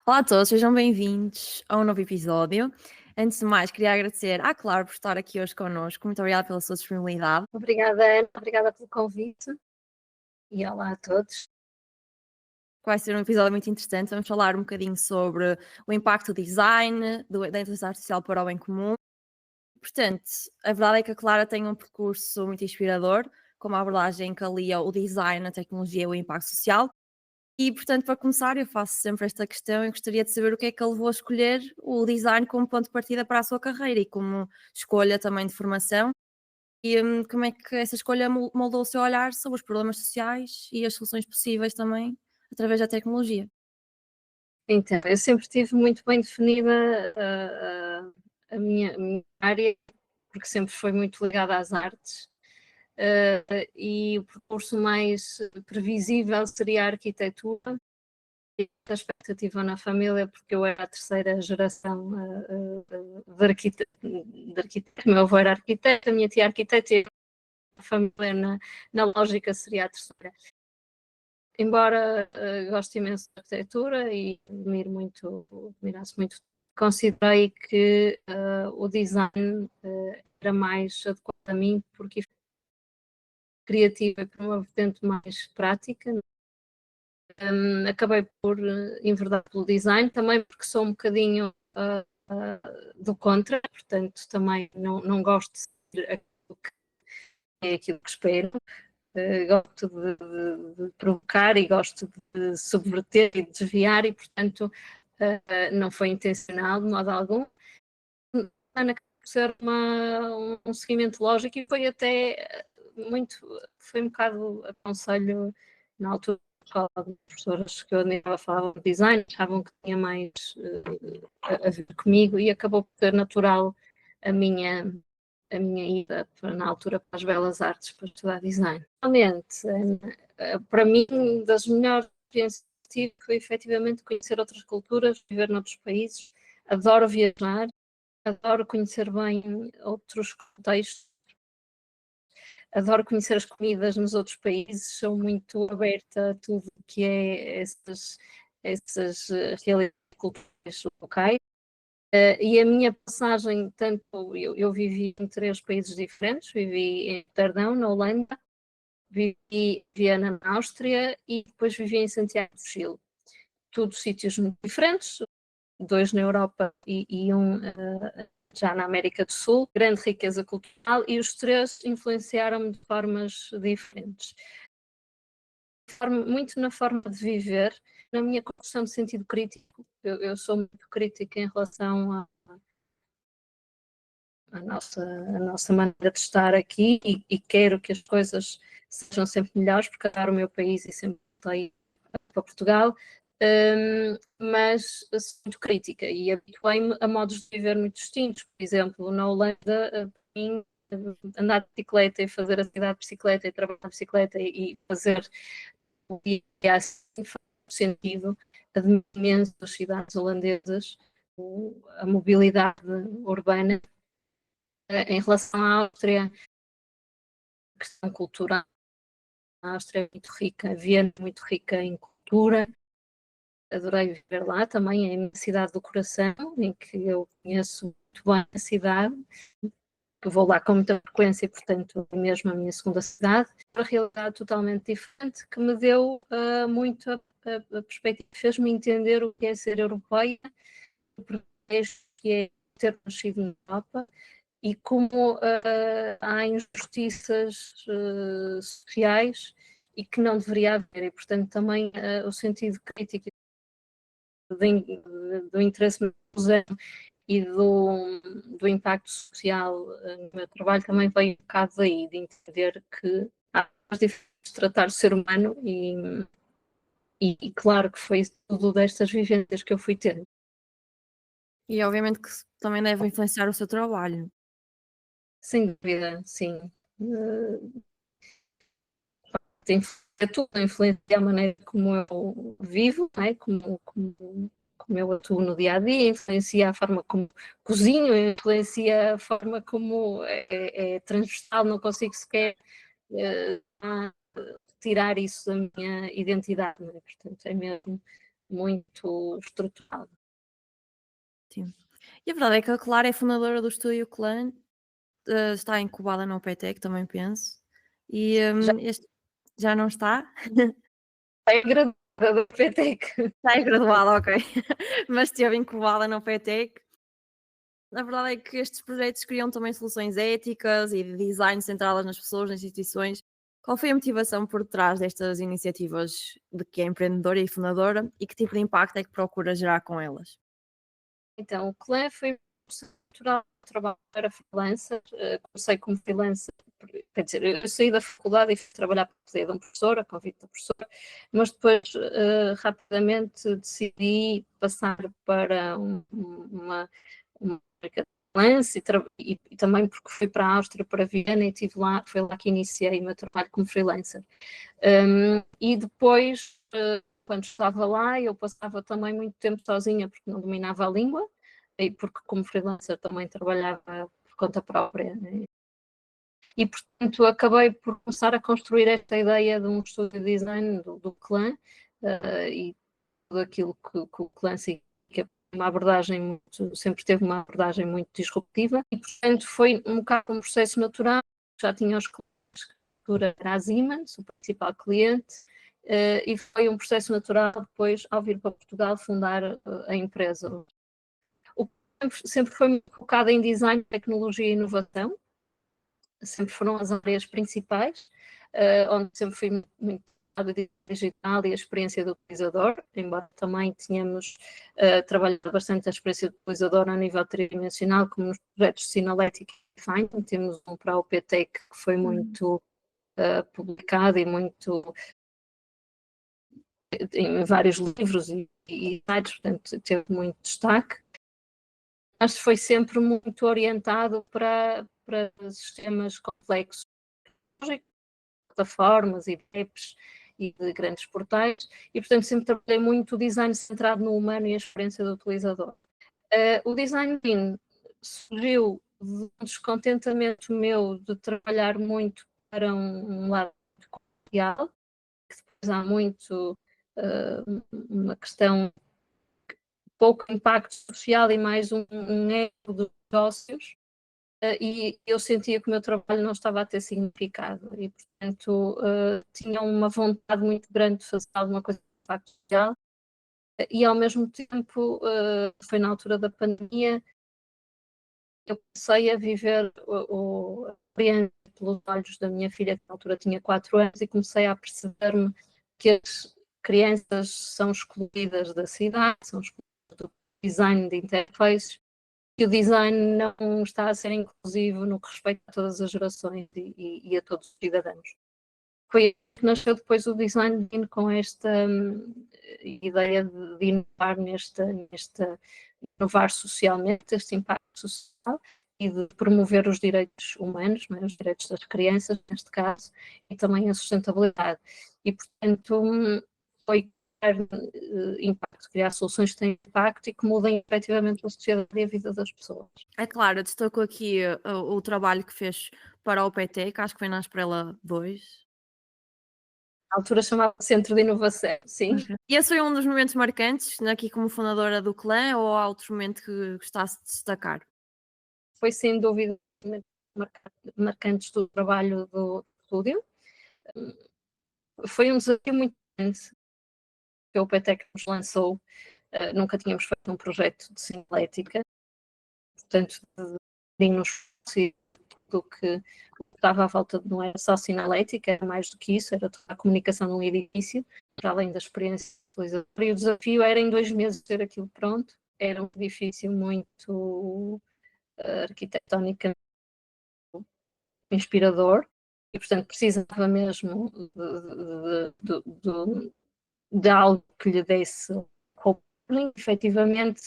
Olá a todos, sejam bem-vindos a um novo episódio. Antes de mais, queria agradecer à Clara por estar aqui hoje connosco. Muito obrigada pela sua disponibilidade. Obrigada, Ana. Obrigada pelo convite e olá a todos. Vai ser um episódio muito interessante. Vamos falar um bocadinho sobre o impacto do design, da inteligência artificial para o bem comum. Portanto, a verdade é que a Clara tem um percurso muito inspirador, com uma abordagem que alia o design, a tecnologia e o impacto social. E, portanto, para começar, eu faço sempre esta questão e gostaria de saber o que é que a levou a escolher o design como ponto de partida para a sua carreira e como escolha também de formação. E como é que essa escolha moldou o seu olhar sobre os problemas sociais e as soluções possíveis também através da tecnologia? Então, eu sempre tive muito bem definida a minha área, porque sempre foi muito ligada às artes, e o percurso mais previsível seria a arquitetura. E a expectativa na família, porque eu era a terceira geração de arquiteto. Meu avô era arquiteto, a minha tia arquiteta e a família na lógica seria a terceira. Embora goste imenso de arquitetura e admirasse muito, considerei que o design era mais adequado a mim, porque criativa para uma vertente mais prática. Acabei por enverdar pelo design, também porque sou um bocadinho do contra, portanto também não gosto de ser aquilo que é aquilo que espero. Gosto de provocar e gosto de subverter e desviar e, portanto, não foi intencional de modo algum. Ana, por ser um seguimento lógico e foi até foi um bocado aconselho na altura de professoras que eu admirava falavam de design, achavam que tinha mais a ver comigo e acabou por ser natural a minha ida na altura para as Belas Artes para estudar design. Realmente, para mim, das melhores experiências que tive foi efetivamente conhecer outras culturas, viver noutros países. Adoro viajar, adoro conhecer bem outros contextos, adoro conhecer as comidas nos outros países, sou muito aberta a tudo o que é essas realidades culturais locais. E a minha passagem, tanto eu vivi em 3 países diferentes, vivi em Amsterdão, na Holanda, vivi em Viena, na Áustria, e depois vivi em Santiago do Chile. Tudo sítios muito diferentes, 2 na Europa e um já na América do Sul, grande riqueza cultural, e os 3 influenciaram-me de formas diferentes. Muito na forma de viver, na minha construção de sentido crítico. Eu sou muito crítica em relação a nossa maneira de estar aqui e quero que as coisas sejam sempre melhores, porque adoro o meu país e sempre voltei para Portugal, mas sou muito crítica e habituei-me a modos de viver muito distintos. Por exemplo, na Holanda, para mim, andar de bicicleta e fazer a atividade de bicicleta e trabalhar de bicicleta e fazer o dia assim faz sentido. Admiro imenso as cidades holandesas, a mobilidade urbana. Em relação à Áustria, a questão cultural, a Áustria é muito rica, Viena é muito rica em cultura, adorei viver lá, também é a minha cidade do coração, em que eu conheço muito bem a cidade, que vou lá com muita frequência, portanto é mesmo a minha segunda cidade, uma realidade totalmente diferente, que me deu muito a perspectiva, fez-me entender o que é ser europeia, o privilégio que é ter nascido na Europa, e como há injustiças sociais e que não deveria haver, e portanto também o sentido crítico do interesse no museu e do impacto social no meu trabalho também veio um bocado daí, de entender que há mais diferentes de tratar o ser humano e claro que foi tudo destas vivências que eu fui tendo. E obviamente que também deve influenciar o seu trabalho. Sem dúvida, sim. Uh, tudo, influencia a maneira como eu vivo, não é? Como eu atuo no dia a dia, influencia a forma como cozinho, influencia a forma como é transversal, não consigo sequer tirar isso da minha identidade, não é? Portanto, é mesmo muito estruturado. Sim. E a verdade é que a Clara é fundadora do estúdio Clã, está incubada na OPTEC, também penso. E Já este já não está? é graduada do PTEC. Já é graduada, ok. Mas esteve incubada na OPTEC. A verdade é que estes projetos criam também soluções éticas e de design centradas nas pessoas, nas instituições. Qual foi a motivação por trás destas iniciativas de que é empreendedora e fundadora e que tipo de impacto é que procura gerar com elas? Então, o Clã foi um processo natural de trabalho para freelancer. Comecei como freelancer, quer dizer, eu saí da faculdade e fui trabalhar para a de um professor, a convite da professora, mas depois rapidamente decidi passar para uma marca de freelance e também porque fui para a Áustria, para Viena e estive lá, foi lá que iniciei o meu trabalho como freelancer. E depois, quando estava lá, eu passava também muito tempo sozinha porque não dominava a língua e porque como freelancer também trabalhava por conta própria, né? E portanto acabei por começar a construir esta ideia de um estúdio de design do Clã e tudo aquilo que o Clã significa, uma abordagem muito, sempre teve uma abordagem muito disruptiva e portanto foi um bocado um processo natural. Já tinha os clientes, era a Siemens, o principal cliente, e foi um processo natural depois, ao vir para Portugal, fundar a empresa. O sempre foi muito focado em design, tecnologia e inovação, sempre foram as áreas principais, onde sempre fui muito digital e a experiência do utilizador, embora também tenhamos trabalhado bastante a experiência do utilizador a nível tridimensional, como nos projetos de Sinalética e Finding. Temos um para o PTEC que foi muito publicado e muito em vários livros e sites, portanto teve muito destaque. Mas foi sempre muito orientado para sistemas complexos, plataformas e apps e de grandes portais, e portanto sempre trabalhei muito o design centrado no humano e a experiência do utilizador. O design thinking surgiu de um descontentamento meu de trabalhar muito para um lado comercial, que depois há muito uma questão pouco impacto social e mais um ego de negócios, e eu sentia que o meu trabalho não estava a ter significado e, portanto, tinha uma vontade muito grande de fazer alguma coisa de impacto social e, ao mesmo tempo, foi na altura da pandemia, eu comecei a viver a experiência pelos olhos da minha filha, que na altura tinha 4 anos, e comecei a perceber-me que as crianças são excluídas da cidade, são excluídas do design de interfaces, que o design não está a ser inclusivo no que respeita a todas as gerações e a todos os cidadãos. Foi aí que nasceu depois o design com esta ideia de inovar inovar socialmente, este impacto social e de promover os direitos humanos, não é? Os direitos das crianças, neste caso, e também a sustentabilidade. E, portanto, foi impacto, criar soluções que têm impacto e que mudem efetivamente a sociedade e a vida das pessoas. É claro, destacou aqui o trabalho que fez para o PT, que acho que foi na Esprela 2. Na altura chamava Centro de Inovação, sim. E esse foi um dos momentos marcantes, aqui como fundadora do clã, ou há outro momento que gostasse de destacar? Foi sem dúvida marcantes do trabalho do estúdio. Foi um desafio muito grande que o PTEC nos lançou. Nunca tínhamos feito um projeto de sinalética, portanto, nos do que estava à volta não era só sinalética, era mais do que isso, era toda a comunicação num edifício, para além da experiência utilizadora. E o desafio era em 2 meses ter aquilo pronto. Era um edifício muito arquitetonicamente inspirador e, portanto, precisava mesmo de algo que lhe desse roupa. Efetivamente,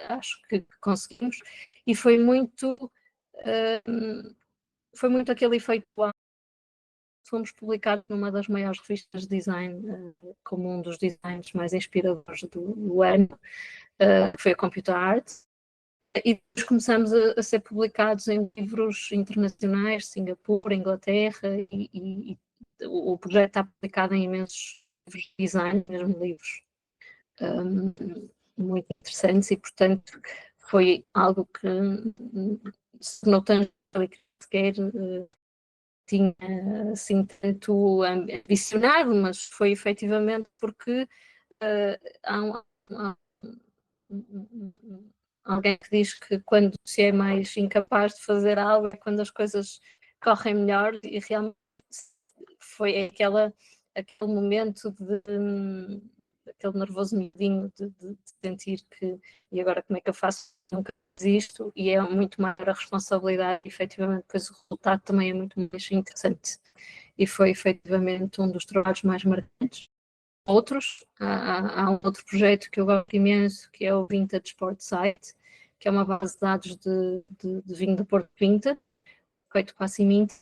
acho que conseguimos e foi muito aquele efeito. Fomos publicados numa das maiores revistas de design, como um dos designs mais inspiradores do ano, que foi a Computer Art, e depois começamos a ser publicados em livros internacionais, Singapura, Inglaterra, e o projeto está publicado em imensos livros de design, mesmo livros muito interessantes e, portanto, foi algo que se não tanto sequer tinha assim tanto ambicionado, mas foi efetivamente porque há alguém que diz que quando se é mais incapaz de fazer algo é quando as coisas correm melhor, e realmente foi aquele momento aquele nervoso medinho de sentir que e agora como é que eu faço, nunca fiz isto, e é muito maior a responsabilidade, e efetivamente depois o resultado também é muito mais interessante, e foi efetivamente um dos trabalhos mais marcantes. Outros, há um outro projeto que eu gosto imenso, que é o Vintage Sport Site, que é uma base de dados de vinho do Porto Vintage, feito com a Simint,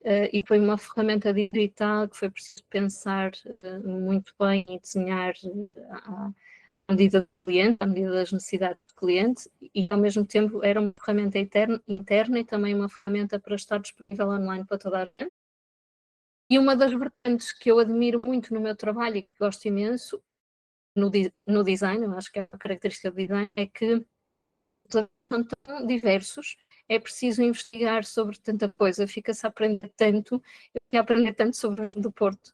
e foi uma ferramenta digital que foi preciso pensar muito bem e desenhar à medida do cliente, à medida das necessidades do cliente, e ao mesmo tempo era uma ferramenta interna e também uma ferramenta para estar disponível online para toda a gente. E uma das vertentes que eu admiro muito no meu trabalho e que gosto imenso no design, eu acho que é uma característica do design, é que são tão diversos, é preciso investigar sobre tanta coisa, fica-se a aprender tanto, eu fiquei a aprender tanto sobre o vinho do Porto.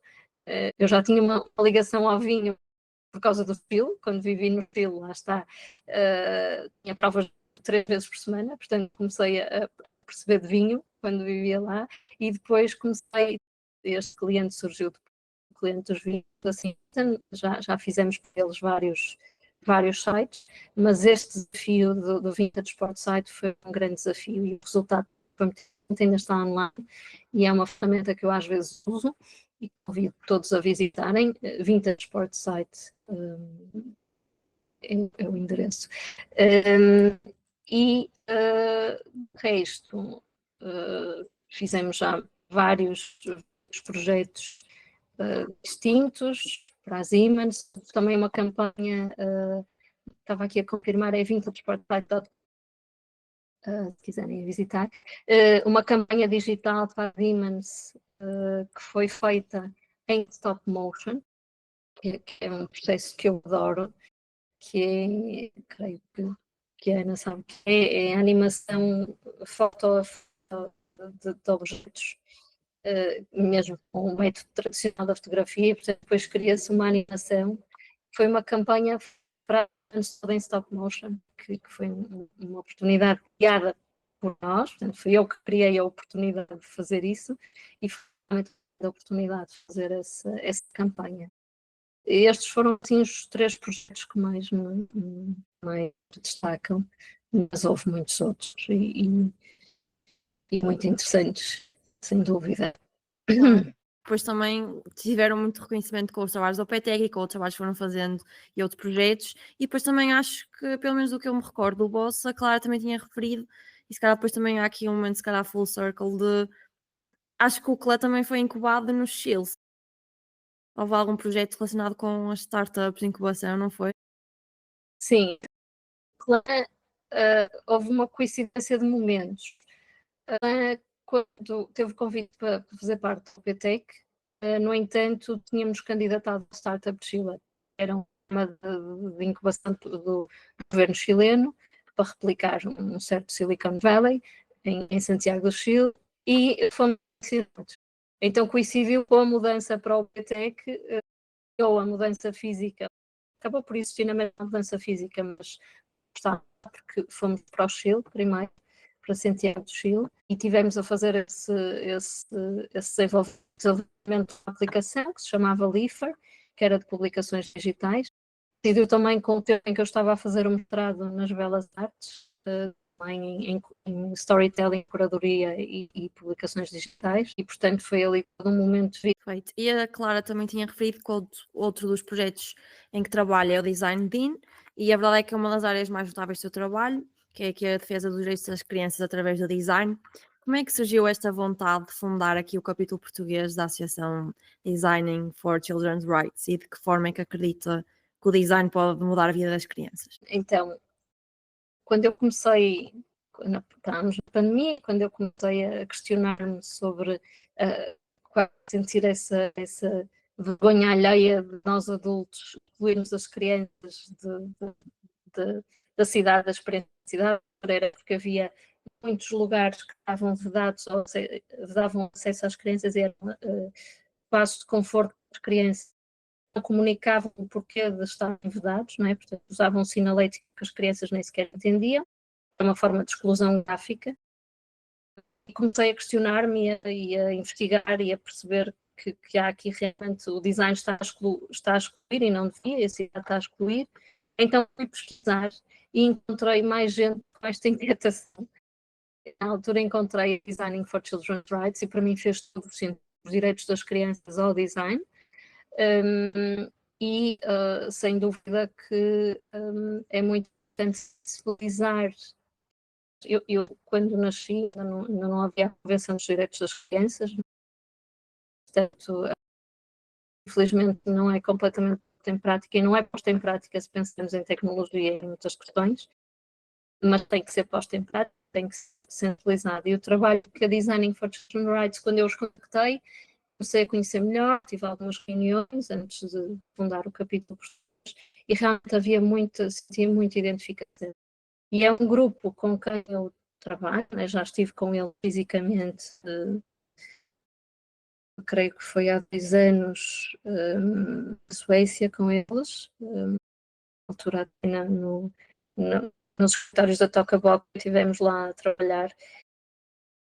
Eu já tinha uma ligação ao vinho por causa do Chile, quando vivi no Chile, lá está, tinha provas 3 vezes por semana, portanto comecei a perceber de vinho quando vivia lá, e depois este cliente surgiu depois, o cliente dos vinhos, assim, já fizemos para eles vários sites, mas este desafio do Vintage Sport Site foi um grande desafio, e o resultado foi muito, ainda está online, e é uma ferramenta que eu às vezes uso, e convido todos a visitarem. Vintage Sport Site é o endereço. E o resto, fizemos já vários projetos distintos para as Siemens, também uma campanha, estava aqui a confirmar, é vintagesportsite.com, se quiserem visitar, uma campanha digital para a Siemens que foi feita em stop motion, que é um processo que eu adoro, que é, creio que a Ana sabe, que é a animação foto de objetos, mesmo com o método tradicional da fotografia, e portanto depois cria-se uma animação. Foi uma campanha para em stop motion, que foi uma oportunidade criada por nós, portanto foi eu que criei a oportunidade de fazer isso, e foi a oportunidade de fazer essa campanha. Estes foram assim os 3 projetos que mais me destacam, mas houve muitos outros e muito interessantes, sem dúvida. Claro. Depois também tiveram muito reconhecimento com os trabalhos da OPTEC e com outros trabalhos que foram fazendo e outros projetos. E depois também acho que, pelo menos do que eu me recordo, o Boss, a Clara também tinha referido, e se calhar depois também há aqui um momento, se calhar full circle, de. Acho que o Clé também foi incubado no Chile. Houve algum projeto relacionado com as startups de incubação, não foi? Sim, houve uma coincidência de momentos. Quando teve o convite para fazer parte do PTEC, no entanto, tínhamos candidatado a Startup Chile. Era uma de incubação do governo chileno para replicar um certo Silicon Valley em Santiago do Chile, e fomos considerados. Então coincidiu com a mudança para o PTEC, ou a mudança física. Acabou por existir na mesma mudança física, mas está, porque fomos para o Chile primeiro, para Santiago do Chile, e tivemos a fazer esse desenvolvimento de uma aplicação que se chamava Lifer, que era de publicações digitais. Coincidiu também com o tempo em que eu estava a fazer o mestrado nas Belas Artes, em storytelling, curadoria e publicações digitais, e portanto foi ali todo um momento de... Perfeito. E a Clara também tinha referido que outro dos projetos em que trabalha é o Design Dean, e a verdade é que é uma das áreas mais notáveis do seu trabalho, que é aqui a defesa dos direitos das crianças através do design. Como é que surgiu esta vontade de fundar aqui o capítulo português da Associação Designing for Children's Rights, e de que forma é que acredita que o design pode mudar a vida das crianças? Então, quando eu comecei, quando estávamos na pandemia, quando eu comecei a questionar-me sobre sentir essa vergonha alheia de nós adultos excluirmos as crianças da cidade, da experiência da cidade, era porque havia muitos lugares que estavam vedados, ou seja, davam acesso às crianças e eram espaços de conforto para as crianças, não comunicavam o porquê de estarem vedados, não é? Portanto, usavam um sinalético que as crianças nem sequer entendiam, era uma forma de exclusão gráfica. E comecei a questionar-me e a investigar e a perceber que há aqui realmente o design está a excluir e não devia, a cidade está a excluir. Então fui pesquisar e encontrei mais gente com esta inquietação. Na altura encontrei Designing for Children's Rights e para mim fez todo o sentido, os direitos das crianças ao design. Sem dúvida que é muito importante sensibilizar. Eu quando nasci, ainda não havia a Convenção dos Direitos das Crianças, portanto, infelizmente não é completamente posta em prática e não é posta em prática se pensamos em tecnologia e em muitas questões, mas tem que ser posta em prática, tem que ser sensibilizada. E o trabalho que a Designing for Children's Rights, quando eu os contactei, comecei a conhecer melhor, tive algumas reuniões antes de fundar o capítulo e realmente sentia muita identificação. E é um grupo com quem eu trabalho, né? Já estive com ele fisicamente, creio que foi há 2 anos, na Suécia com eles, na altura nos escritórios da Tokabox, estivemos lá a trabalhar.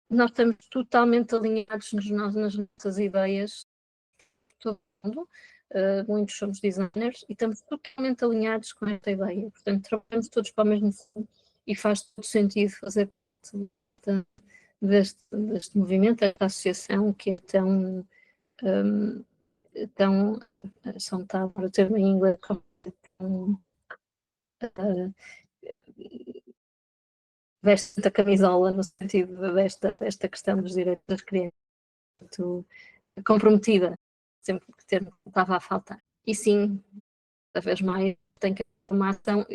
Nós estamos totalmente alinhados nas nossas ideias, todo mundo, muitos somos designers e estamos totalmente alinhados com esta ideia, portanto trabalhamos todos para o mesmo fundo e faz todo sentido fazer parte deste movimento, desta associação que é tão, são está para o termo em inglês, veste a camisola no sentido desta questão dos direitos das crianças, muito comprometida, sempre que o termo estava a faltar. E sim, cada vez mais tem que haver uma ação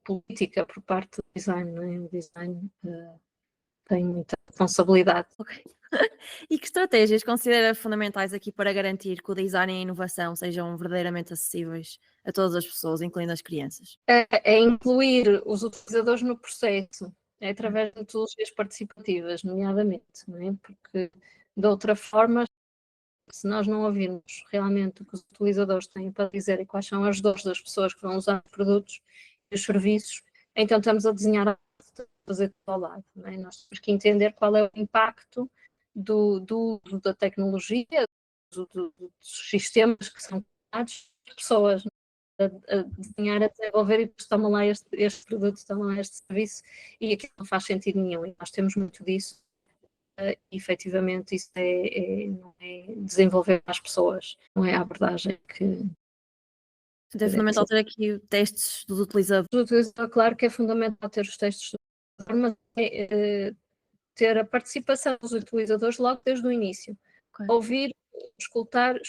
política por parte do design, não é? O design tem muita responsabilidade. Ok. E que estratégias considera fundamentais aqui para garantir que o design e a inovação sejam verdadeiramente acessíveis a todas as pessoas, incluindo as crianças? É incluir os utilizadores no processo, é através de metodologias participativas, nomeadamente, não é? Porque de outra forma, se nós não ouvirmos realmente o que os utilizadores têm para dizer e quais são as dores das pessoas que vão usar os produtos e os serviços, então estamos a desenhar a fazer tudo ao lado, não é? Nós temos que entender qual é o impacto do uso da tecnologia, dos sistemas que são criados por pessoas, a desenhar, a desenvolver e depois tomam lá este produto, tomam lá este serviço e aquilo não faz sentido nenhum. E nós temos muito disso. Efetivamente, isso não é desenvolver as pessoas, não é a abordagem que. Portanto, é fundamental ter aqui testes dos utilizadores. O utilizador, claro que é fundamental ter os testes, mas ter a participação dos utilizadores logo desde o início. Okay. Ouvir, escutar,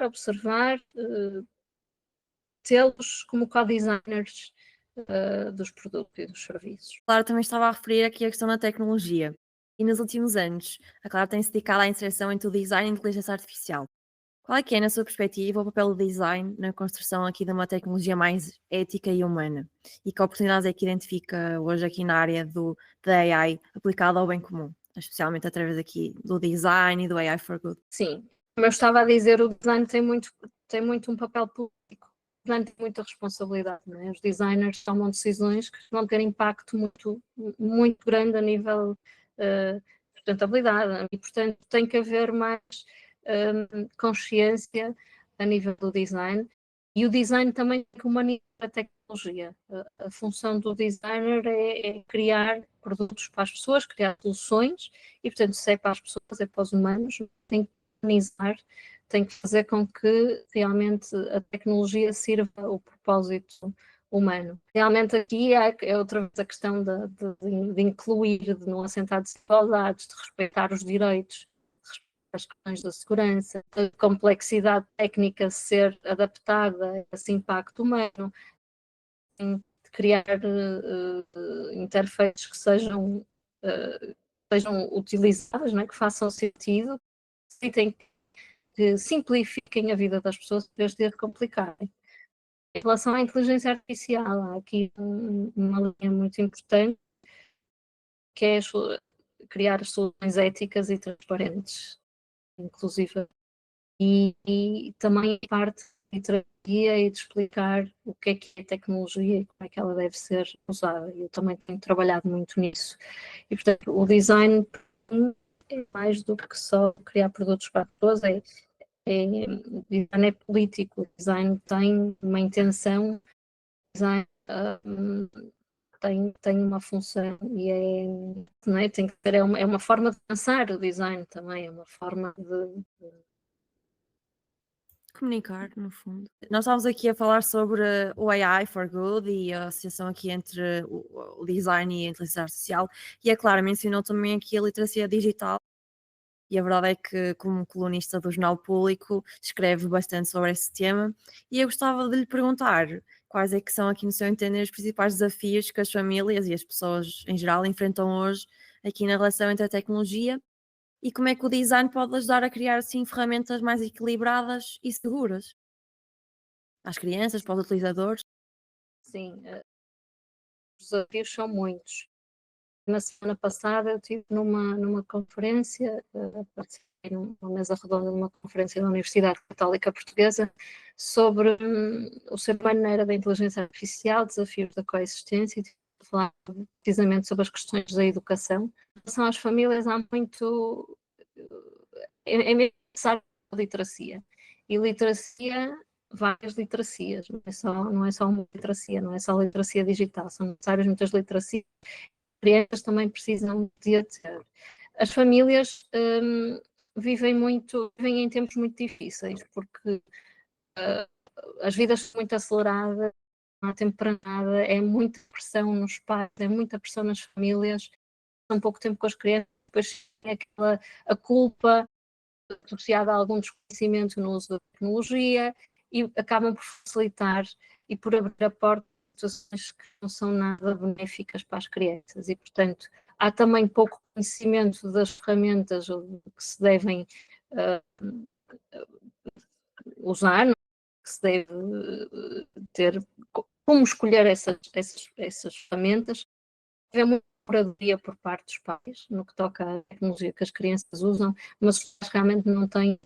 observar, tê-los como co-designers dos produtos e dos serviços. Claro, também estava a referir aqui a questão da tecnologia. E nos últimos anos, a Clara tem-se dedicado à inserção entre o design e a inteligência artificial. Qual é que é, na sua perspectiva, o papel do design na construção aqui de uma tecnologia mais ética e humana? E que oportunidades é que identifica hoje aqui na área da AI aplicada ao bem comum? Especialmente através aqui do design e do AI for Good. Sim, como eu estava a dizer, o design tem muito um papel político. O design tem muita responsabilidade, não é? Os designers tomam decisões que vão ter impacto muito grande a nível de sustentabilidade e, portanto, tem que haver mais consciência a nível do design e o design também tem que humanizar a tecnologia. A função do designer é criar produtos para as pessoas, criar soluções e, portanto, se é para as pessoas, é para os humanos, tem que humanizar, tem que fazer com que realmente a tecnologia sirva ao propósito humano. Realmente aqui é outra vez a questão de incluir, de não assentar desigualdades, de respeitar os direitos, de respeitar as questões da segurança, a complexidade técnica ser adaptada a esse impacto humano, de criar interfaces que sejam utilizáveis, né, que façam sentido, que simplifiquem a vida das pessoas em vez de a complicarem. Em relação à inteligência artificial, há aqui uma linha muito importante, que é criar soluções éticas e transparentes, inclusive, e também parte de literacia e de explicar o que é tecnologia e como é que ela deve ser usada. Eu também tenho trabalhado muito nisso. E, portanto, o design é mais do que só criar produtos para pessoas, design é político, o design tem uma intenção, design tem uma função e não é? Tem que ter, é uma forma de pensar o design também, é uma forma de comunicar, no fundo. Nós estávamos aqui a falar sobre o AI for Good e a associação aqui entre o design e a inteligência artificial, e é claro, mencionou também aqui a literacia digital, e a verdade é que, como colunista do Jornal Público, escreve bastante sobre esse tema, e eu gostava de lhe perguntar quais é que são aqui, no seu entender, os principais desafios que as famílias e as pessoas em geral enfrentam hoje aqui na relação entre a tecnologia e como é que o design pode ajudar a criar assim ferramentas mais equilibradas e seguras às crianças, para os utilizadores. sim, os desafios são muitos. Na semana passada eu estive numa conferência, participei numa mesa redonda de uma conferência da Universidade Católica Portuguesa sobre o ser humano na era da inteligência artificial, desafios da coexistência, e tive a falar precisamente sobre as questões da educação. Em relação às famílias, há muito... É necessário a literacia. E literacia, várias literacias, não é só uma literacia, não é só literacia digital, são necessárias muitas literacias. Crianças também precisam de a ter. As famílias vivem em tempos muito difíceis, porque as vidas são muito aceleradas, não há tempo para nada, é muita pressão nos pais, é muita pressão nas famílias, há pouco tempo com as crianças, depois tem a culpa associada a algum desconhecimento no uso da tecnologia e acabam por facilitar e por abrir a porta a situações que não são nada benéficas para as crianças e, portanto, há também pouco conhecimento das ferramentas que se devem usar, que se deve ter, como escolher essas ferramentas. É muito curadoria por parte dos pais no que toca à tecnologia que as crianças usam, mas os pais realmente não têm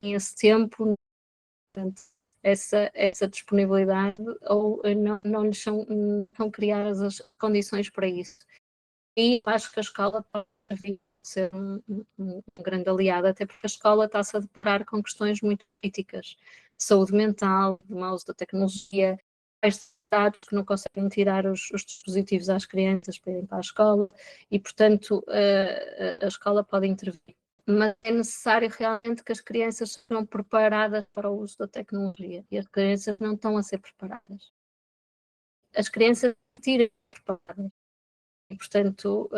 esse tempo, portanto, essa disponibilidade ou não lhes são criadas as condições para isso. E acho que a escola pode vir a ser um grande aliado, até porque a escola está-se a deparar com questões muito críticas de saúde mental, de mau uso da tecnologia, dados que não conseguem tirar os dispositivos às crianças para irem para a escola e, portanto, a escola pode intervir. Mas é necessário realmente que as crianças sejam preparadas para o uso da tecnologia e as crianças não estão a ser preparadas. As crianças tirem preparadas e, portanto,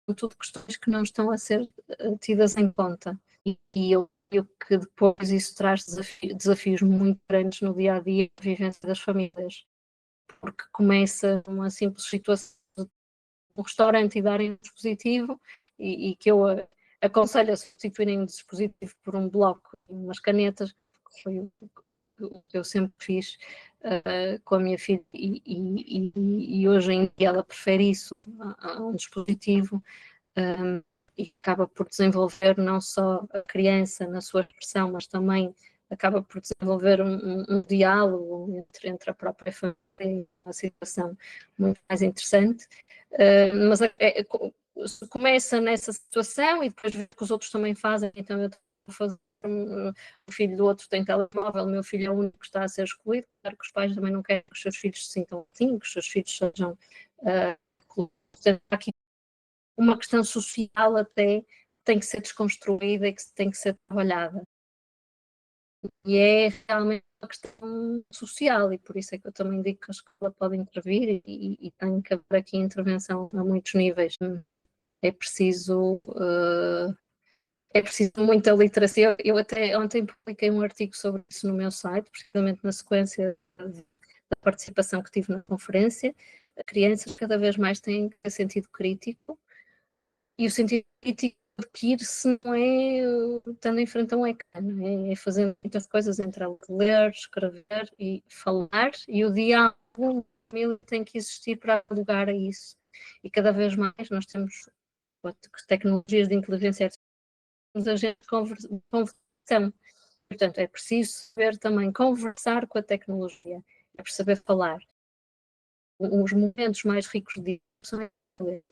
são tudo questões que não estão a ser tidas em conta e eu que depois isso traz desafios muito grandes no dia a dia da vivência das famílias, porque começa uma simples situação de um restaurante e darem um dispositivo e que eu aconselho a substituírem o dispositivo por um bloco e umas canetas, que foi o que eu sempre fiz com a minha filha e hoje em dia ela prefere isso a um dispositivo e acaba por desenvolver não só a criança na sua expressão, mas também acaba por desenvolver um diálogo entre a própria família e uma situação muito mais interessante. Mas se começa nessa situação e depois vê que os outros também fazem, então eu estou a fazer, o filho do outro tem telemóvel, o meu filho é o único que está a ser excluído, claro que os pais também não querem que os seus filhos se sintam assim, que os seus filhos sejam portanto, aqui uma questão social até tem que ser desconstruída e que tem que ser trabalhada. E é realmente uma questão social e por isso é que eu também digo que a escola pode intervir e tem que haver aqui intervenção a muitos níveis. É preciso muita literacia. Eu até ontem publiquei um artigo sobre isso no meu site, precisamente na sequência da participação que tive na conferência. Crianças cada vez mais têm sentido crítico e o sentido crítico adquirir se não é estando em frente a um ecrã, não é? É fazendo muitas coisas entre ler, escrever e falar, e o diálogo tem que existir para dar lugar a isso. E cada vez mais nós temos tecnologias de inteligência artificial, agentes de conversão. Portanto, é preciso saber também conversar com a tecnologia, é preciso saber falar. Os momentos mais ricos de são ler.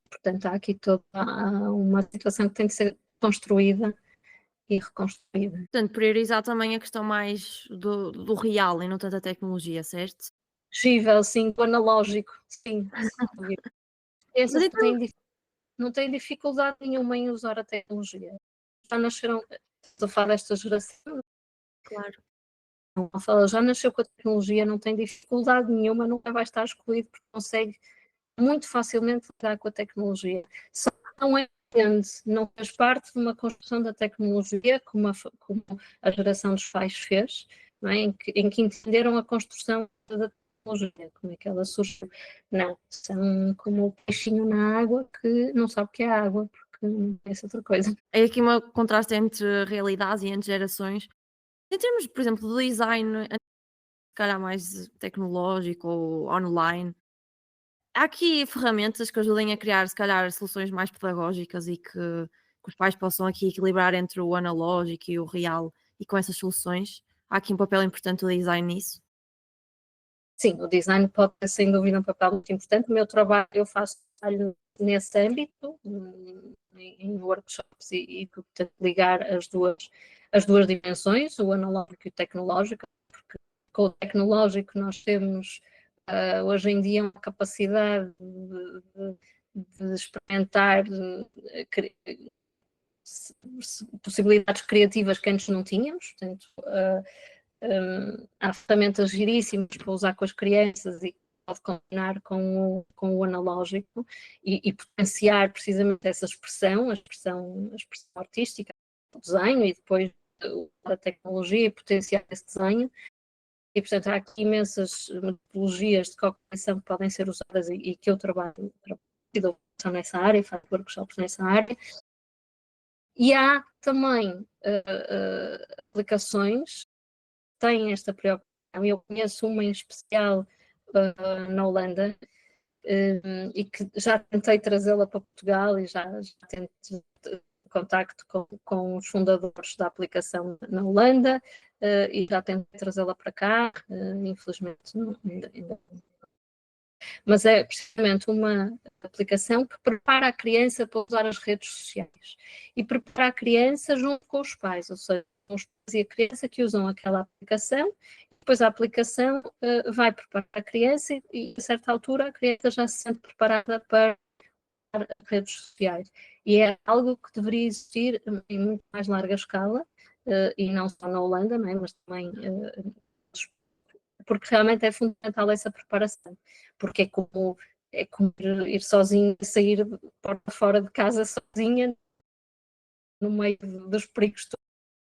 Portanto, há aqui toda uma situação que tem de ser construída e reconstruída. Portanto, priorizar também a questão mais do real e não tanto a tecnologia, certo? Tangível, sim, do analógico, sim. Mas Essas então, não têm dificuldade nenhuma em usar a tecnologia. Já nasceram, estou a falar desta geração, claro. ela já nasceu com a tecnologia, não tem dificuldade nenhuma, nunca vai estar excluído, porque consegue muito facilmente lidar com a tecnologia. Só não entende, não faz parte de uma construção da tecnologia como a geração dos pais fez, não é? em que entenderam a construção da tecnologia, como é que ela surgiu. Não, são como o peixinho na água que não sabe o que é água, porque não conhece outra coisa. É aqui um contraste entre realidades e entre gerações. Em termos, por exemplo, do design, se calhar mais tecnológico ou online, há aqui ferramentas que ajudem a criar, se calhar, soluções mais pedagógicas e que os pais possam aqui equilibrar entre o analógico e o real e com essas soluções. Há aqui um papel importante do design nisso. Sim, o design pode ter sem dúvida um papel muito importante. O meu trabalho, eu faço trabalho nesse âmbito, em workshops portanto, ligar as duas dimensões, o analógico e o tecnológico, porque com o tecnológico nós temos hoje em dia uma capacidade de experimentar possibilidades criativas que antes não tínhamos, portanto, há ferramentas giríssimas para usar com as crianças e pode combinar com o analógico e potenciar precisamente essa expressão, a expressão artística, o desenho e depois a tecnologia e potenciar esse desenho. E, portanto, há aqui imensas metodologias de cognição que podem ser usadas e que eu trabalho nessa área, faço workshops nessa área. E há também aplicações têm esta preocupação. Eu conheço uma em especial na Holanda e que já tentei trazê-la para Portugal e já tentei contacto com os fundadores da aplicação na Holanda e já tentei trazê-la para cá, infelizmente ainda. Mas é precisamente uma aplicação que prepara a criança para usar as redes sociais e prepara a criança junto com os pais, ou seja, os pais e a criança que usam aquela aplicação, depois a aplicação vai preparar a criança e a certa altura a criança já se sente preparada para as redes sociais. E é algo que deveria existir em muito mais larga escala, e não só na Holanda, não é? Mas também porque realmente é fundamental essa preparação, porque é como ir sozinho, sair fora de casa sozinha, no meio dos perigos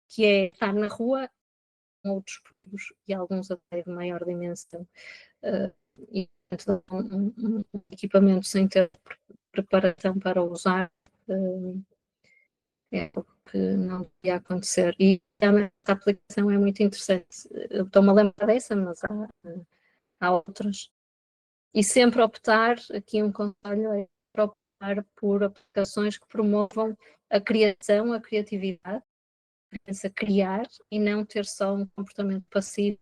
que é estar na rua, com outros perigos e alguns até de maior dimensão. E um equipamento sem ter preparação para usar é algo que não devia acontecer. E realmente a aplicação é muito interessante. Eu estou-me a lembrar dessa, mas há outras. E sempre optar, aqui um conselho é optar por aplicações que promovam a criação, a criatividade, a criança criar e não ter só um comportamento passivo.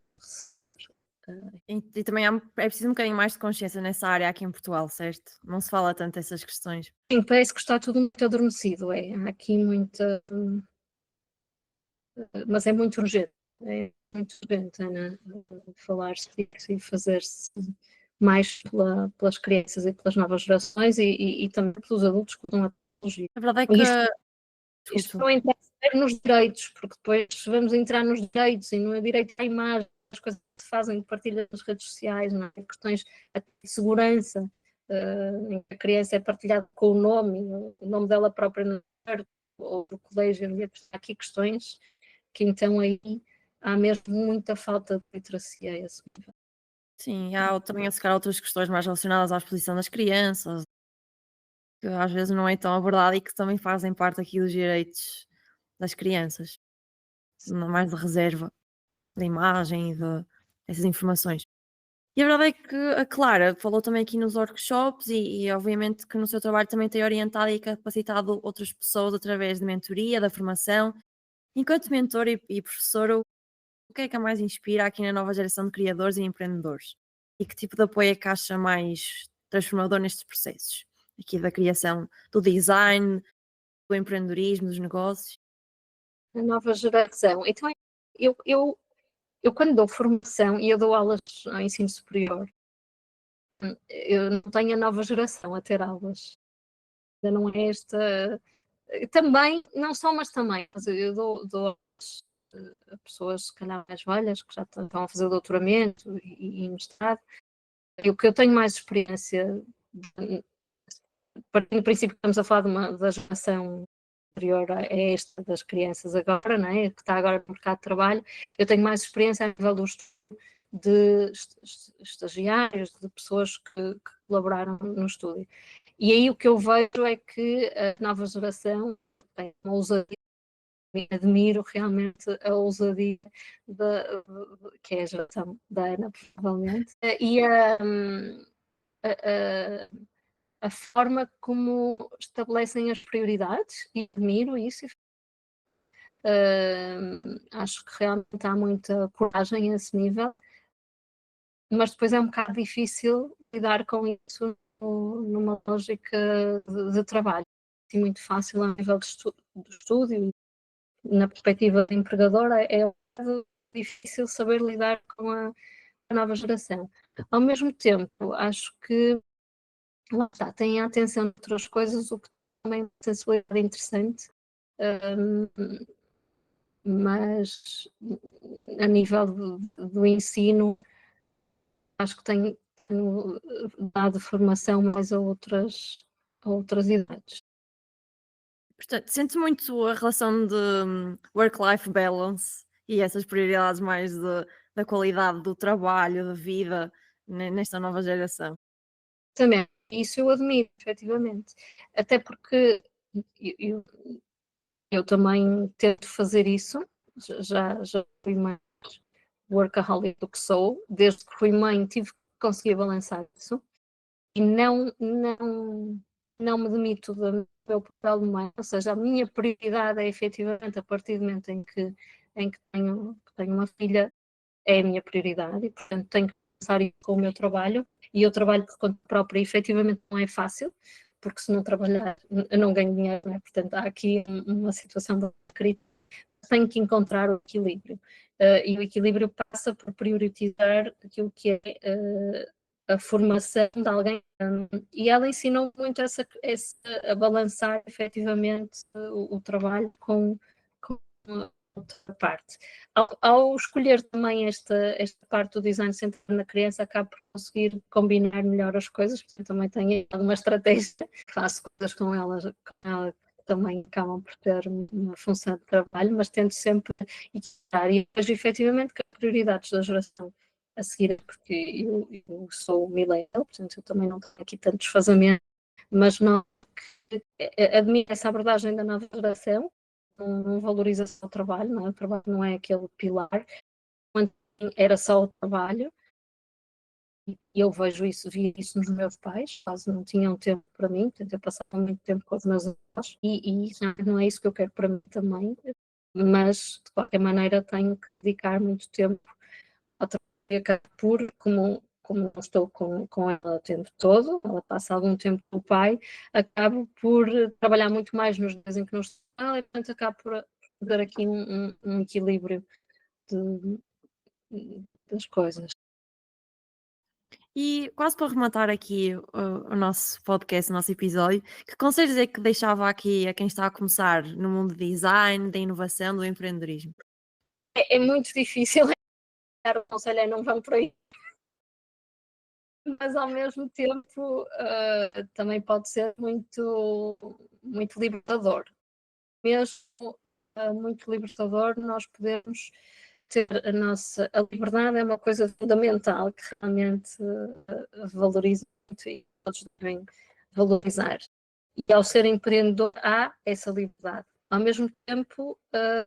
E também é preciso um bocadinho mais de consciência nessa área aqui em Portugal, certo? Não se fala tanto dessas questões. Sim, parece que está tudo muito adormecido, há aqui muita, mas é muito urgente, Ana, falar-se disso e fazer-se mais pelas crianças e pelas novas gerações e também pelos adultos que usam a tecnologia. A verdade é E que isto desculpe. não entra nos direitos, porque depois vamos entrar nos direitos e no direito à imagem, as coisas que se fazem de partilha nas redes sociais, não é? Questões de segurança, em que a criança é partilhada com o nome dela própria no ou do colégio, há aqui questões que então aí há mesmo muita falta de literacia a esse nível. Sim, há também, se calhar, outras questões mais relacionadas à exposição das crianças. que às vezes não é tão abordada e que também fazem parte aqui dos direitos das crianças, mais de reserva da imagem e dessas informações. E a verdade é que a Clara falou também aqui nos workshops e obviamente que no seu trabalho também tem orientado e capacitado outras pessoas através de mentoria, da formação. Enquanto mentora e professora, o que é que a mais inspira aqui na nova geração de criadores e empreendedores? E que tipo de apoio é que acha mais transformador nestes processos? Aqui da criação do design, do empreendedorismo, dos negócios. A nova geração. Então, eu quando dou formação e eu dou aulas ao ensino superior, eu não tenho a nova geração a ter aulas. Ainda não é esta. Também, não só, mas também. Mas eu dou aulas a pessoas, se calhar, mais velhas, que já estão a fazer o doutoramento e mestrado. E o que eu tenho mais experiência, no princípio estamos a falar da geração anterior a esta das crianças agora, não é? Que está agora no mercado de trabalho, eu tenho mais experiência a nível do estudo de estagiários, de pessoas que colaboraram no estúdio. E aí o que eu vejo é que a nova geração tem uma ousadia, admiro realmente a ousadia que é a geração da Ana, provavelmente, e a forma como estabelecem as prioridades, e admiro isso. Acho que realmente há muita coragem a esse nível, mas depois é um bocado difícil lidar com isso numa lógica de trabalho. É muito fácil a nível de estúdio, na perspectiva de empregadora, é um bocado difícil saber lidar com a nova geração. Ao mesmo tempo, acho que lá está, têm a atenção de outras coisas, o que também é uma sensibilidade interessante, mas a nível do ensino, acho que tenho dado formação mais a outras idades. Portanto, sente muito a relação de work-life balance e essas prioridades mais da qualidade do trabalho, da vida, nesta nova geração. Também, isso eu admiro, efetivamente. Até porque eu, eu também tento fazer isso, já fui mais workaholic do que sou, desde que fui mãe tive que conseguir balançar isso e não me demito do meu papel de mãe, ou seja, a minha prioridade é efetivamente a partir do momento em que tenho uma filha, é a minha prioridade e portanto tenho que começar isso com o meu trabalho e eu trabalho por conta própria e efetivamente não é fácil, porque se não trabalhar eu não ganho dinheiro, não é? Portanto há aqui uma situação de crítica, tenho que encontrar o equilíbrio. E o equilíbrio passa por priorizar aquilo que é a formação de alguém. E ela ensinou muito a balançar efetivamente o trabalho com a outra parte. Ao escolher também esta parte do design centrado na criança, acabo por conseguir combinar melhor as coisas, porque também tenho alguma estratégia, faço coisas com ela também acabam por ter uma função de trabalho, mas tento sempre equilibrar e vejo efetivamente que as prioridades da geração a seguir, porque eu sou millennial, portanto eu também não tenho aqui tanto desfazamento, mas não admiro essa abordagem da nova geração, não valoriza só o trabalho, não é? O trabalho não é aquele pilar, quando era só o trabalho, e eu vejo isso, vi isso nos meus pais, quase não tinham tempo para mim, portanto eu passava muito tempo com os meus avós, e não é isso que eu quero para mim também, mas de qualquer maneira tenho que dedicar muito tempo ao trabalho e acabo por, como não estou com ela o tempo todo, ela passa algum tempo com o pai, acabo por trabalhar muito mais nos dias em que não estou com ela e portanto acabo por dar aqui um equilíbrio das coisas. E quase para rematar aqui o nosso podcast, o nosso episódio, que conselhos é que deixava aqui a quem está a começar no mundo do design, da inovação, do empreendedorismo? É muito difícil dar o conselho, não vão por aí. Mas ao mesmo tempo também pode ser muito libertador. Mesmo muito libertador, nós podemos ter a liberdade é uma coisa fundamental que realmente valorizo muito e todos devem valorizar. E ao ser empreendedor há essa liberdade. Ao mesmo tempo,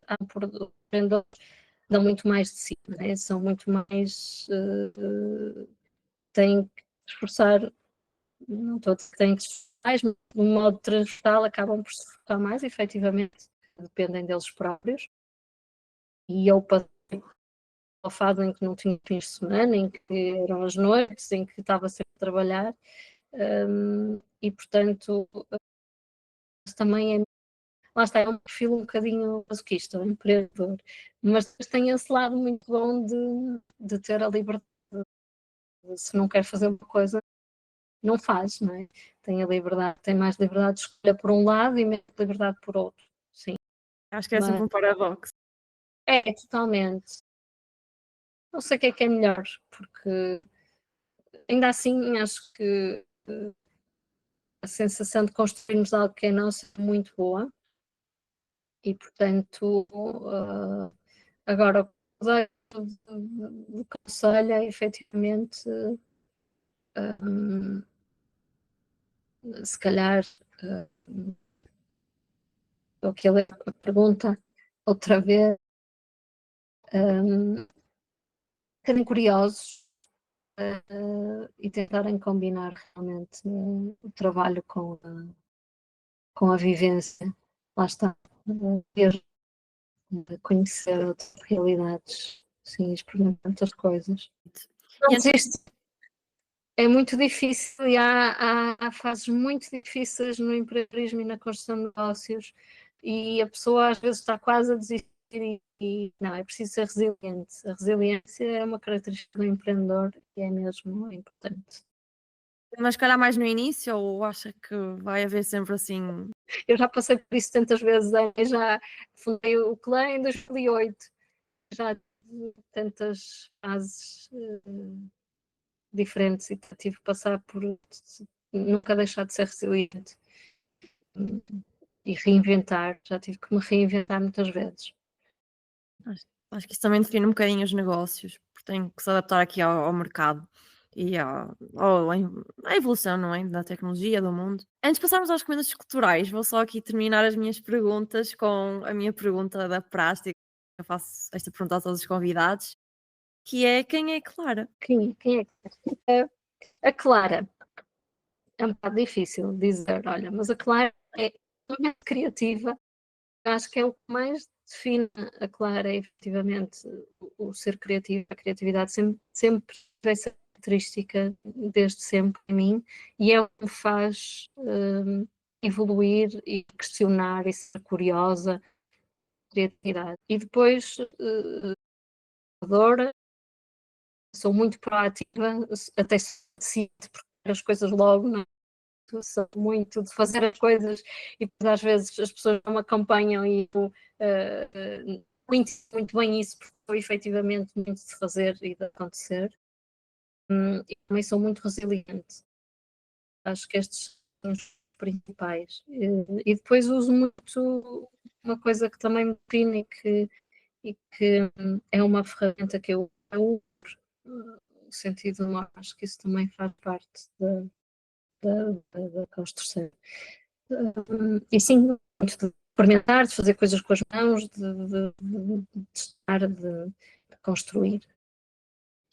há empreendedores que dão muito mais de si, né? São muito mais... têm que esforçar, não estou a dizer que têm que esforçar mais, mas de um modo transversal acabam por se esforçar mais, efetivamente, dependem deles próprios. E eu passei ao fado em que não tinha fins de semana, em que eram as noites, em que estava sempre a trabalhar, e portanto também é, lá está, é um perfil um bocadinho masoquista, um empreendedor, mas tem esse lado muito bom de ter a liberdade, se não quer fazer uma coisa, não faz, não é? Tem a liberdade, tem mais liberdade de escolher por um lado e menos liberdade por outro, sim. Acho que é sempre um paradoxo. É, totalmente. Não sei o que é melhor, porque ainda assim acho que a sensação de construirmos algo que é nosso é muito boa e, portanto, agora o que do conselho é efetivamente, se calhar, aquela pergunta outra vez, serem curiosos e tentarem combinar realmente o trabalho com a vivência. Lá está, conhecer outras realidades, sim, experimentar outras coisas. E Não antes, desiste. É muito difícil e há fases muito difíceis no empreendedorismo e na construção de negócios e a pessoa às vezes está quase a desistir e não, é preciso ser resiliente. A resiliência é uma característica do empreendedor e é mesmo importante. mas calhar mais no início, ou acha que vai haver sempre assim? Eu já passei por isso tantas vezes, já fundei o clã em 2008, já tive tantas fases diferentes e tive que passar por nunca deixar de ser resiliente e reinventar, já tive que me reinventar muitas vezes. Acho que isso também define um bocadinho os negócios, porque tem que se adaptar aqui ao mercado e à evolução, não é? Da tecnologia, do mundo. Antes de passarmos às recomendações culturais, vou só aqui terminar as minhas perguntas com a minha pergunta da prática. Eu faço esta pergunta a todos os convidados, que é: quem é Clara? Quem é que a Clara? É um bocado difícil dizer, olha, mas a Clara é muito criativa, acho que é o que mais define a Clara, é efetivamente o ser criativo, a criatividade sempre essa característica desde sempre em mim e é o que me faz evoluir e questionar e ser curiosa, criatividade. E depois, adoro, sou muito proativa, até decido as coisas logo, não é? Sou muito de fazer as coisas e às vezes as pessoas não me acompanham e eu muito, muito bem isso, porque sou efetivamente muito de fazer e de acontecer. E também sou muito resiliente. Acho que estes são os principais. E depois uso muito uma coisa que também me define e que é uma ferramenta que eu uso, o sentido do humor. Acho que isso também faz parte da construção. E sim, muito de experimentar, de fazer coisas com as mãos, de estar, de construir.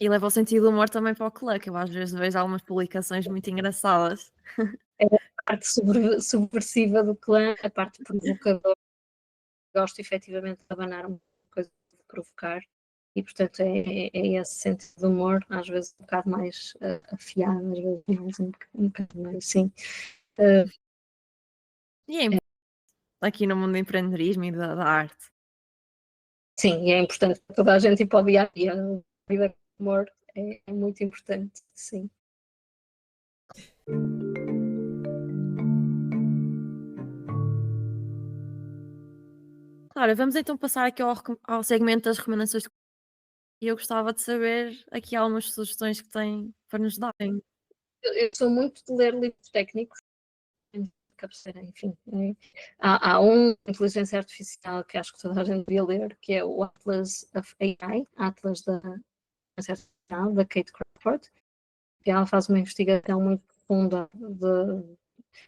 E leva o sentido do humor também para o clã, que eu às vezes vejo algumas publicações muito engraçadas. É a parte subversiva do clã, a parte provocadora. Gosto efetivamente de abanar uma coisa, de provocar. E, portanto, é esse sentido de humor, às vezes um bocado mais afiado, às vezes mais um bocado mais, sim. E é importante aqui no mundo do empreendedorismo e da arte. Sim, e é importante para toda a gente ir para o dia a dia. A vida com humor é muito importante, sim. Claro, vamos então passar aqui ao segmento das recomendações. E eu gostava de saber aqui algumas sugestões que têm para nos darem. Eu sou muito de ler livros técnicos, cabeceira, enfim. Há um inteligência artificial que acho que toda a gente devia ler, que é o Atlas of AI, Atlas da inteligência artificial, da Kate Crawford, que ela faz uma investigação muito profunda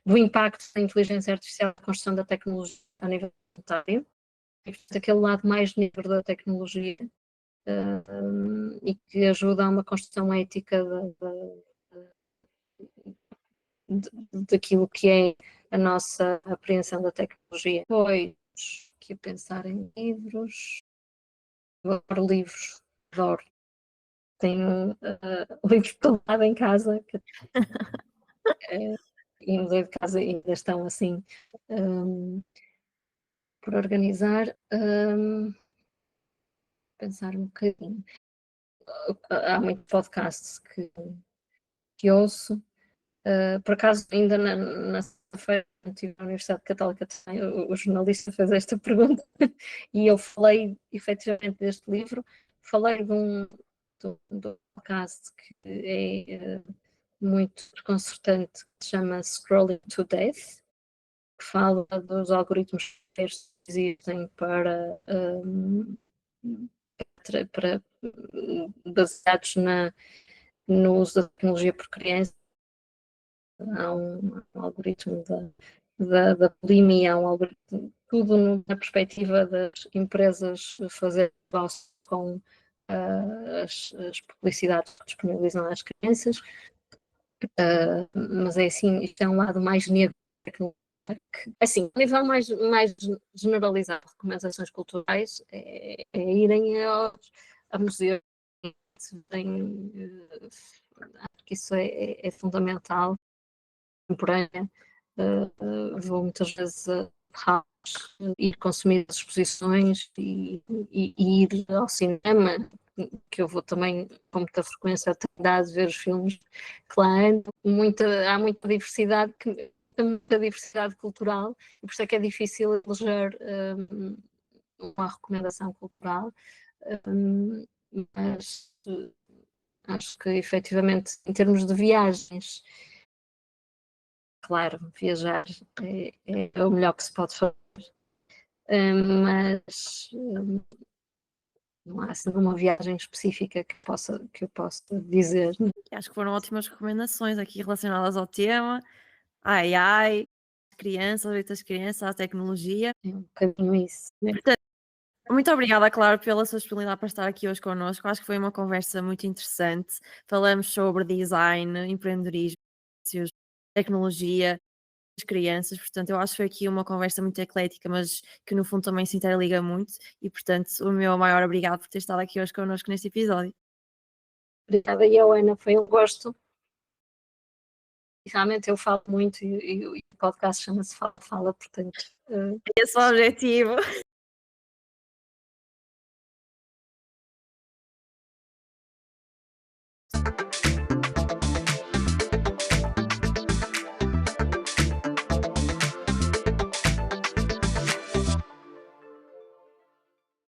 do impacto da inteligência artificial na construção da tecnologia a nível planetário, e portanto, aquele lado mais negro da tecnologia, e que ajuda a uma construção ética daquilo que é a nossa apreensão da tecnologia. Depois, aqui a pensar em livros, adoro livros, adoro. Tenho livros para lá em casa, que e no de casa ainda estão assim por organizar. Pensar um bocadinho. Há muitos podcasts que ouço. Por acaso, ainda na sexta-feira, estive na Universidade Católica, o jornalista fez esta pergunta e eu falei efetivamente deste livro. Falei de um podcast que é muito desconcertante, que se chama Scrolling to Death, que fala dos algoritmos que existem para baseados no uso da tecnologia por criança. Há um algoritmo da bulimia, há um algoritmo, tudo na perspectiva das empresas fazer negócio com as publicidades que disponibilizam às crianças. Mas é assim, isto é um lado mais negro. Assim, a nível mais generalizado, recomendações culturais é irem a museus, acho que isso é fundamental, contemporânea. Vou muitas vezes a house, ir consumir as exposições e ir ao cinema, que eu vou também com muita frequência, tenho dado de ver os filmes que lá ando. Há muita diversidade, muita diversidade cultural, e por isso é que é difícil eleger uma recomendação cultural, mas acho que efetivamente em termos de viagens, claro, viajar é o melhor que se pode fazer, mas não há assim uma viagem específica que eu possa dizer. Acho que foram ótimas recomendações aqui relacionadas ao tema, à AI, crianças, direito das crianças, à tecnologia. É um bocadinho isso. Portanto, muito obrigada, Claro, pela sua disponibilidade para estar aqui hoje connosco. Acho que foi uma conversa muito interessante. Falamos sobre design, empreendedorismo, tecnologia, as crianças. Portanto, eu acho que foi aqui uma conversa muito eclética, mas que no fundo também se interliga muito. E, portanto, o meu maior obrigado por ter estado aqui hoje connosco neste episódio. Obrigada, e Ana, foi um gosto. Realmente eu falo muito e o podcast chama-se Fala, portanto. Esse é o objetivo.